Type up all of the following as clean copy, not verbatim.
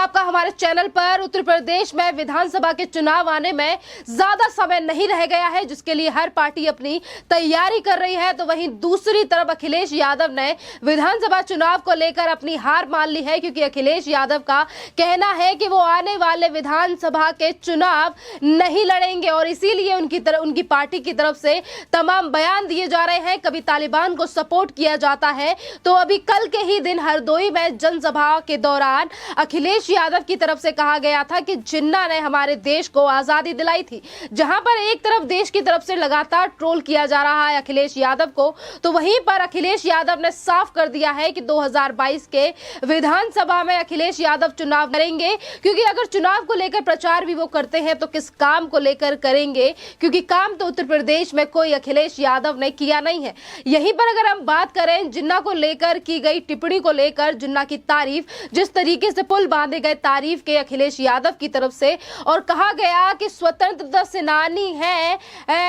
आपका हमारे चैनल पर। उत्तर प्रदेश में विधानसभा के चुनाव आने में ज्यादा समय नहीं रह गया है, जिसके लिए हर पार्टी अपनी तैयारी कर रही है। तो वहीं दूसरी तरफ अखिलेश यादव ने विधानसभा चुनाव को लेकर अपनी हार मान ली है, क्योंकि अखिलेश यादव का कहना है कि वो आने वाले विधानसभा के चुनाव नहीं लड़ेंगे और इसीलिए उनकी पार्टी की तरफ से तमाम बयान दिए जा रहे हैं। कभी तालिबान को सपोर्ट किया जाता है, तो अभी कल के ही दिन हरदोई में जनसभा के दौरान अखिलेश यादव की तरफ से कहा गया था कि जिन्ना ने हमारे देश को आजादी दिलाई थी। जहां पर एक तरफ देश की तरफ से लगातार ट्रोल किया जा रहा है अखिलेश यादव को, तो वहीं पर अखिलेश यादव ने साफ कर दिया है कि 2022 के विधानसभा में अखिलेश यादव चुनाव करेंगे। क्योंकि अगर चुनाव को लेकर प्रचार भी वो करते हैं तो किस काम को लेकर करेंगे, क्योंकि काम तो उत्तर प्रदेश में कोई अखिलेश यादव ने किया नहीं है। यहीं पर अगर हम बात करें जिन्ना को लेकर की गई टिप्पणी को लेकर, जिन्ना की तारीफ, जिस तरीके से पुल बांधे गए तारीफ के अखिलेश यादव की तरफ से, और कहा गया कि स्वतंत्रता सेनानी है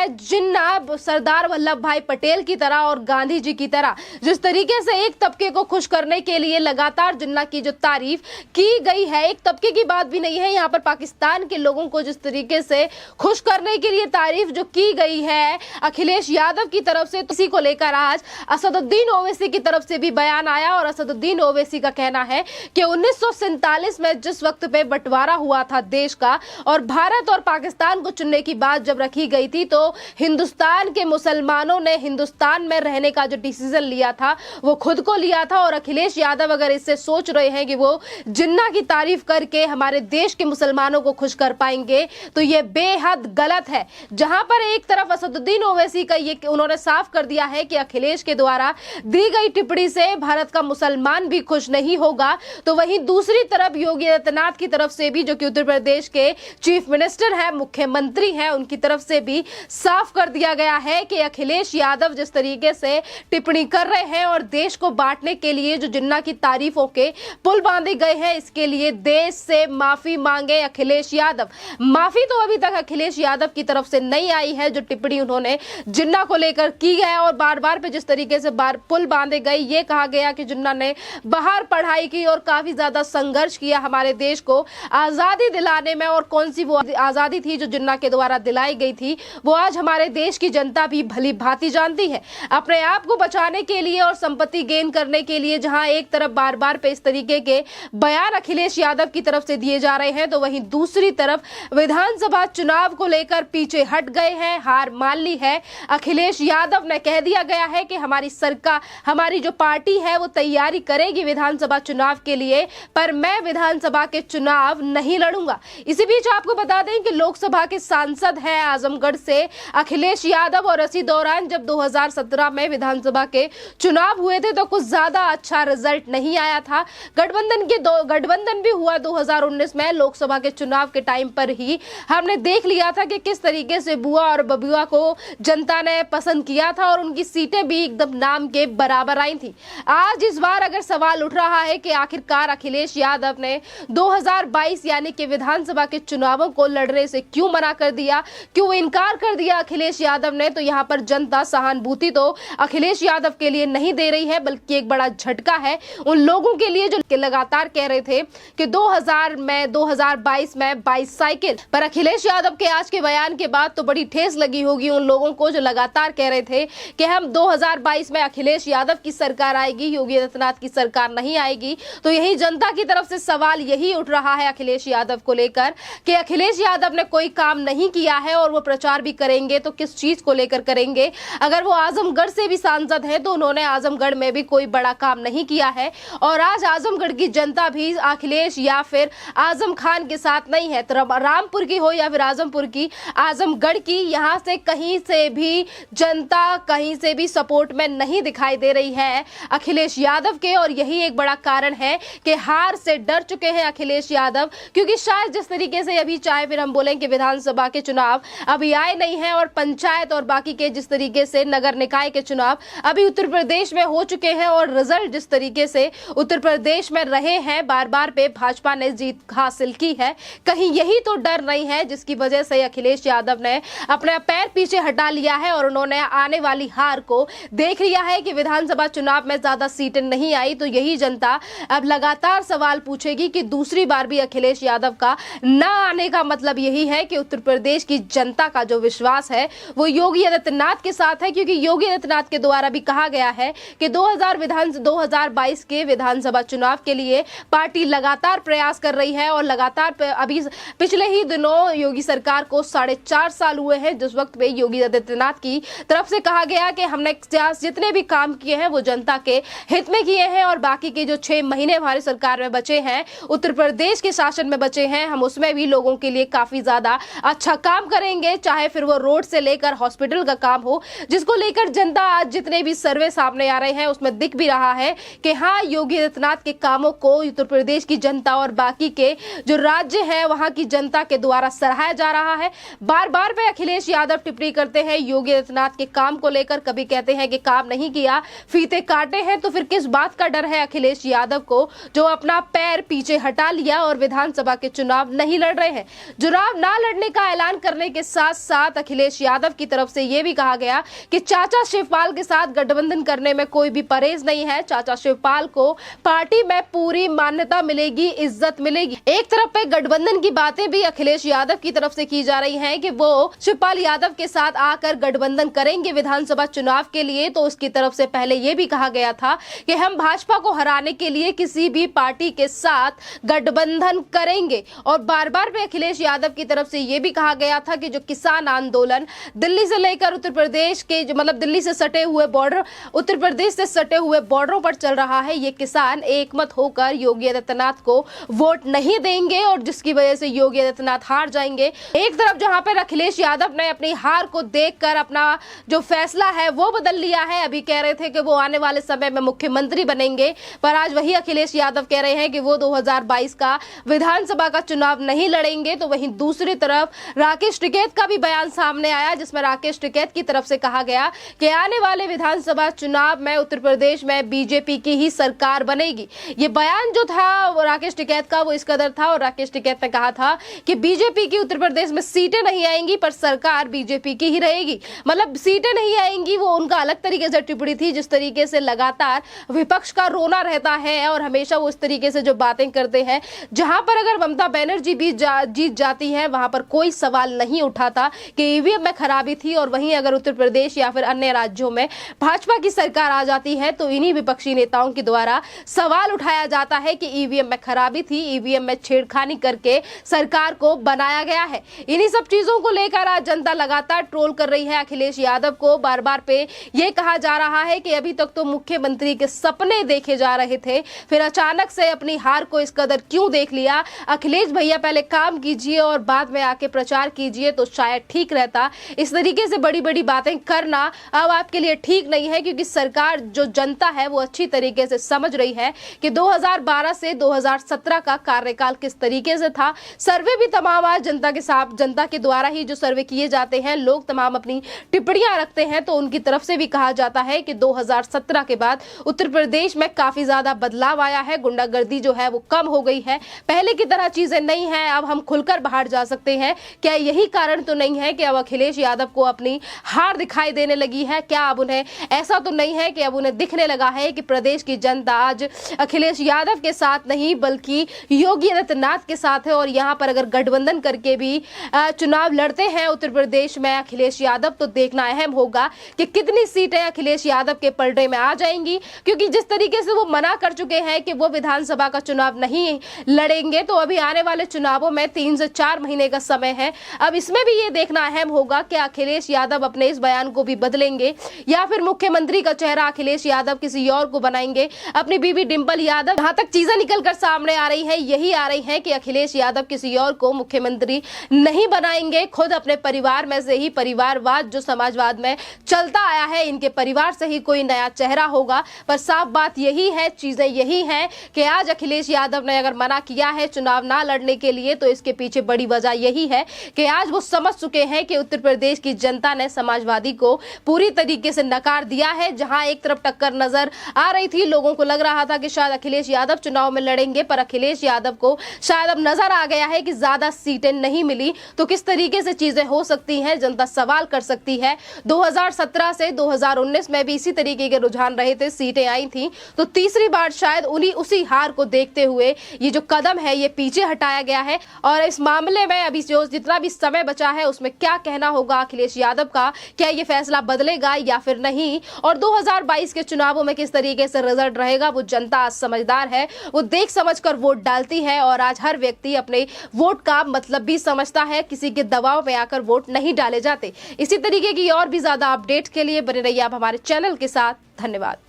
जिन्ना सरदार वल्लभ भाई पटेल की तरह और गांधी जी की तरह। जिस तरीके से एक तबके को खुश करने के लिए लगातार जिन्ना की जो तारीफ की गई है, एक तबके की बात भी नहीं है, यहाँ पर पाकिस्तान के लोगों को जिस तरीके से खुश करने के लिए तारीफ जो की गई है अखिलेश यादव की तरफ से, इसी को लेकर आज असदुद्दीन ओवैसी की तरफ से भी बयान आया। और असदुद्दीन ओवैसी का कहना है कि 1947 में जिस वक्त पे बंटवारा हुआ था देश का और भारत और पाकिस्तान को चुनने की बात जब रखी गई थी, तो हिंदुस्तान के मुसलमानों ने हिंदुस्तान में रहने का जो डिसीजन लिया था वो खुद को लिया था। और अखिलेश यादव अगर इससे सोच रहे हैं कि वो जिन्ना की तारीफ करके हमारे देश के मुसलमानों को खुश कर पाएंगे, तो ये बेहद गलत है। जहां पर एक तरफ असदुद्दीन ओवैसी का ये उन्होंने साफ कर दिया है कि अखिलेश के द्वारा दी गई टिप्पणी से भारत का मुसलमान भी खुश नहीं होगा, तो वहीं दूसरी तरफ योगी आदित्यनाथ की तरफ से भी, जो कि उत्तर प्रदेश के चीफ मिनिस्टर हैं, मुख्यमंत्री हैं, उनकी तरफ से भी साफ कर दिया गया है कि अखिलेश यादव जिस तरीके से टिप्पणी कर रहे हैं और देश को बांटने के लिए जो जिन्ना की तारीफों के पुल बांधे गए हैं, इसके लिए देश से माफी मांगे अखिलेश यादव। माफी तो अभी तक अखिलेश यादव की तरफ से नहीं आई है, जो टिप्पणी उन्होंने जिन्ना को लेकर की है। और बार बार पे जिस तरीके से पुल बांधे गए, ये कहा गया कि जिन्ना ने बाहर पढ़ाई की और काफी ज्यादा संघर्ष किया हमारे देश को आजादी दिलाने में, और कौन सी वो आजादी थी जो जिन्ना के द्वारा दिलाई गई थी, वो आज हमारे देश की जनता भी भली भांति जानती है। अपने आप को बचाने के लिए और संपत्ति गेन करने के लिए जहां एक तरफ बार बार पे इस तरीके के बयान अखिलेश यादव की तरफ से दिए जा रहे हैं, तो वहीं दूसरी तरफ विधानसभा चुनाव को लेकर पीछे हट गए हैं, हार मान ली है। अखिलेश यादव ने कह दिया गया है कि हमारी सरकार, हमारी जो पार्टी है वो तैयारी करेगी विधानसभा चुनाव के लिए, पर मैं विधानसभा के चुनाव नहीं लड़ूंगा। इसी बीच आपको बता दें कि लोकसभा के सांसद हैं आजमगढ़ से अखिलेश यादव, और इसी दौरान जब 2017 में विधानसभा के चुनाव हुए थे तो कुछ ज्यादा अच्छा रिजल्ट नहीं आया था। गठबंधन भी हुआ 2019 में। लोकसभा के चुनाव के टाइम पर ही हमने देख लिया था कि किस तरीके से बुआ और बबुआ को जनता ने पसंद किया था और उनकी सीटें भी एकदम नाम के बराबर आई थी। आज इस बार अगर सवाल उठ रहा है कि आखिरकार अखिलेश यादव ने 2022 यानी कि विधानसभा के चुनावों को लड़ने से क्यों मना कर दिया, क्यों इनकार कर दिया अखिलेश यादव ने, तो यहाँ पर जनता सहानुभूति तो अखिलेश यादव के लिए नहीं दे रही है, बल्कि एक बड़ा झटका है उन लोगों के लिए जो लगातार कह रहे थे कि 2022 में 22 साइकिल। पर अखिलेश यादव के आज के बयान के बाद तो बड़ी ठेस लगी होगी उन लोगों को जो लगातार कह रहे थे कि हम 2022 में अखिलेश यादव की सरकार आएगी, योगी आदित्यनाथ की सरकार नहीं आएगी। तो यही जनता की तरफ से सवाल यही उठ रहा है अखिलेश यादव को लेकर कि अखिलेश यादव ने कोई काम नहीं किया है और वो प्रचार भी करेंगे तो किस चीज को लेकर करेंगे। अगर वो आजमगढ़ से भी सांसद हैं तो उन्होंने आजमगढ़ में भी कोई बड़ा काम नहीं किया है, और आज आजमगढ़ की जनता भी अखिलेश या फिर आजम खान के साथ नहीं है। तो रामपुर की हो या फिर आजमपुर की, आजमगढ़ की, यहाँ से कहीं से भी जनता कहीं से भी सपोर्ट में नहीं दिखाई दे रही है अखिलेश यादव के। और यही एक बड़ा कारण है कि हार से डर चुके हैं अखिलेश यादव, क्योंकि शायद जिस तरीके से अभी चाहे फिर हम बोलें कि विधानसभा के चुनाव अभी आए नहीं हैं और पंचायत और बाकी के जिस तरीके से नगर निकाय के चुनाव अभी उत्तर प्रदेश में हो चुके हैं और रिजल्ट जिस तरीके से उत्तर प्रदेश में रहे हैं, बार बार पे भाजपा ने जीत हासिल की है, कहीं यही तो डर नहीं है जिसकी वजह से अखिलेश यादव ने अपना पैर पीछे हटा लिया है और उन्होंने आने वाली हार को देख लिया है कि विधानसभा चुनाव में ज्यादा सीटें नहीं आई। तो यही जनता अब लगातार सवाल पूछेगी कि दूसरी बार भी अखिलेश यादव का न आने का मतलब यही है कि उत्तर प्रदेश की जनता का जो विश्वास है वो योगी आदित्यनाथ के साथ है, क्योंकि योगी आदित्यनाथ के द्वारा भी कहा गया है कि 2022 के विधानसभा चुनाव के लिए पार्टी लगातार प्रयास कर रही है और लगातार अभी पिछले ही दिनों योगी सरकार को 4.5 साल हुए हैं, जिस वक्त पे योगी आदित्यनाथ की तरफ से कहा गया कि हमने जितने भी काम किए हैं वो जनता के हित में किए हैं और बाकी के जो 6 महीने हमारी सरकार में बचे हैं, उत्तर प्रदेश के शासन में बचे हैं, हम उसमें भी लोगों के लिए काफी ज्यादा अच्छा काम करेंगे, चाहे फिर वो रोड से लेकर हॉस्पिटल का काम हो, जिसको लेकर जनता आज जितने भी सर्वे सामने आ रहे हैं उसमें दिख भी रहा है कि हाँ, योगी आदित्यनाथ के कामों को उत्तर प्रदेश की जनता और बाकी के जो राज्य है वहां की जनता के द्वारा सराहा जा रहा है। बार बार पे अखिलेश यादव टिप्पणी करते हैं योगी आदित्यनाथ के काम को लेकर, कभी कहते हैं कि काम नहीं किया, फीते काटे हैं, तो फिर किस बात का डर है अखिलेश यादव को जो अपना पैर पीछे हटा लिया और विधानसभा के चुनाव नहीं लड़ रहे हैं। चुनाव ना लड़ने का ऐलान करने के साथ साथ अखिलेश यादव की तरफ से यह भी कहा गया कि चाचा शिवपाल के साथ गठबंधन करने में कोई भी परहेज नहीं है, चाचा शिवपाल को पार्टी में पूरी मान्यता मिलेगी, इज्जत मिलेगी। एक तरफ पे गठबंधन की बातें भी अखिलेश यादव की तरफ से की जा रही हैं कि वो शिवपाल यादव के साथ आकर गठबंधन करेंगे विधानसभा चुनाव के लिए, तो उसकी तरफ से पहले यह भी कहा गया था कि हम भाजपा को हराने के लिए किसी भी पार्टी के साथ गठबंधन करेंगे। और बार बार पे अखिलेश यादव की तरफ से यह भी कहा गया था कि जो किसान आंदोलन दिल्ली से लेकर उत्तर प्रदेश के मतलब दिल्ली से सटे हुए बॉर्डर, उत्तर प्रदेश से सटे हुए बॉर्डरों पर चल रहा है, ये किसान एकमत होकर योगी आदित्यनाथ को वोट नहीं देंगे और जिसकी वजह से योगी आदित्यनाथ हार जाएंगे। एक तरफ जहां पर अखिलेश यादव ने अपनी हार को देखकर अपना जो फैसला है वो बदल लिया है, अभी कह रहे थे कि वो आने वाले समय में मुख्यमंत्री बनेंगे, पर आज वही अखिलेश यादव कह रहे हैं कि वो 2022 का विधानसभा का चुनाव नहीं लड़ेंगे। तो वहीं दूसरी तरफ राकेश टिकैत का भी बयान सामने आया, जिसमें राकेश टिकैत की तरफ से कहा गया कि आने वाले विधानसभा चुनाव में उत्तर प्रदेश में बीजेपी की ही सरकार बनेगी। ये बयान जो था वो राकेश टिकैत का वो इस कदर था और राकेश टिकैत ने कहा था कि बीजेपी की उत्तर प्रदेश में सीटें नहीं आएंगी पर सरकार बीजेपी की ही रहेगी। मतलब सीटें नहीं आएंगी वो उनका अलग तरीके से टिप्पणी थी, जिस तरीके से लगातार विपक्ष का रोना रहता है और हमेशा वो इस तरीके से जो बातें करते हैं, जहां पर अगर ममता बनर्जी भी जीत जाती है वहां पर कोई सवाल नहीं उठाता कि ईवीएम में खराबी थी, और वहीं अगर उत्तर प्रदेश या फिर अन्य राज्यों में भाजपा की सरकार आ जाती है तो इन्हीं विपक्षी नेताओं के द्वारा सवाल उठाया जाता है कि ईवीएम में खराबी थी, ईवीएम में छेड़खानी करके सरकार को बनाया गया है। इन्हीं सब चीजों को लेकर आज जनता लगातार ट्रोल कर रही है अखिलेश यादव को। बार बार पे यह कहा जा रहा है कि अभी तक तो मुख्यमंत्री के सपने देखे जा रहे थे, फिर अचानक से अपनी हार को इस कदर क्यों देख लिया। अखिलेश भैया पहले काम कीजिए और बाद में आके प्रचार कीजिए तो शायद ठीक रहता। इस तरीके से बड़ी बड़ी बातें करना अब आपके लिए ठीक नहीं है, क्योंकि सरकार जो जनता है वो अच्छी तरीके से समझ रही है कि 2012 से 2017 का कार्यकाल किस तरीके से था। सर्वे भी तमाम आज जनता के साथ, जनता के द्वारा ही जो सर्वे किए जाते हैं, लोग तमाम अपनी टिप्पणियां रखते हैं, तो उनकी तरफ से भी कहा जाता है कि 2017 के बाद उत्तर प्रदेश में काफी ज्यादा बदलाव आया है, गुंडागर्दी जो है वो कम हो गई है, पहले की तरह चीजें नहीं है, अब हम खुलकर बाहर जा सकते हैं। क्या यही कारण तो नहीं है कि अब अखिलेश यादव को अपनी हार दिखाई देने लगी है? क्या अब उन्हें ऐसा तो नहीं है कि अब उन्हें दिखने लगा है कि प्रदेश की जनता आज अखिलेश यादव के साथ नहीं बल्कि योगी आदित्यनाथ के साथ है, और यहाँ पर अगर गठबंधन करके भी चुनाव लड़ते हैं उत्तर प्रदेश में अखिलेश यादव, तो देखना अहम होगा कि कितनी सीटें अखिलेश यादव के पलड़े में आ जाएंगी, क्योंकि जिस तरीके से वो मना कर चुके हैं कि वो विधानसभा का चुनाव नहीं लड़ेंगे, तो अभी आने वाले चुनावों में 3 से 4 महीने का समय है। अब इसमें भी ये देखना अहम होगा कि अखिलेश यादव अपने इस बयान को भी बदलेंगे या फिर मुख्यमंत्री का चेहरा अखिलेश यादव किसी और को बनाएंगे। अपनी बीवी डिंपल यादव, जहां तक चीजें निकलकर सामने आ रही है यही आ रही है कि अखिलेश यादव किसी और को मुख्यमंत्री नहीं बनाएंगे, खुद अपने परिवार में से ही, परिवारवाद जो समाजवाद में चलता आया है, इनके परिवार से ही कोई नया चेहरा होगा। पर साफ बात यही है, चीजें यही हैं कि आज अखिलेश यादव ने अगर मना किया है चुनाव ना लड़ने के लिए, तो इसके पीछे बड़ी वजह यही है कि आज वो समझ चुके हैं कि उत्तर प्रदेश की जनता ने समाजवादी को पूरी तरीके से नकार दिया है। जहां एक तरफ टक्कर नजर आ रही थी, लोगों को लग रहा था कि शायद अखिलेश यादव चुनाव में लड़ेंगे, पर अखिलेश यादव को शायद अब नजर आ गया है कि ज्यादा सीटें नहीं मिली तो किस तरीके से चीजें हो सकती हैं, जनता सवाल कर सकती है। 2017 से 2019 में भी इसी तरीके के रुझान रहे थे, सीटें आई थी, तो तीसरी बार शायद उसी हार को देखते हुए हुए ये जो कदम है ये पीछे हटाया गया है। और इस मामले में अभी जो जितना भी समय बचा है उसमें क्या कहना होगा अखिलेश यादव का, क्या ये फैसला बदलेगा या फिर नहीं, और 2022 के चुनावों में किस तरीके से रिजल्ट रहेगा, वो जनता आज समझदार है, वो देख समझकर वोट डालती है। और आज हर व्यक्ति अपने वोट का मतलब भी समझता है, किसी के दबाव में आकर वोट नहीं डाले जाते। इसी तरीके की और भी ज्यादा अपडेट के लिए बने रहिए आप हमारे चैनल के साथ। धन्यवाद।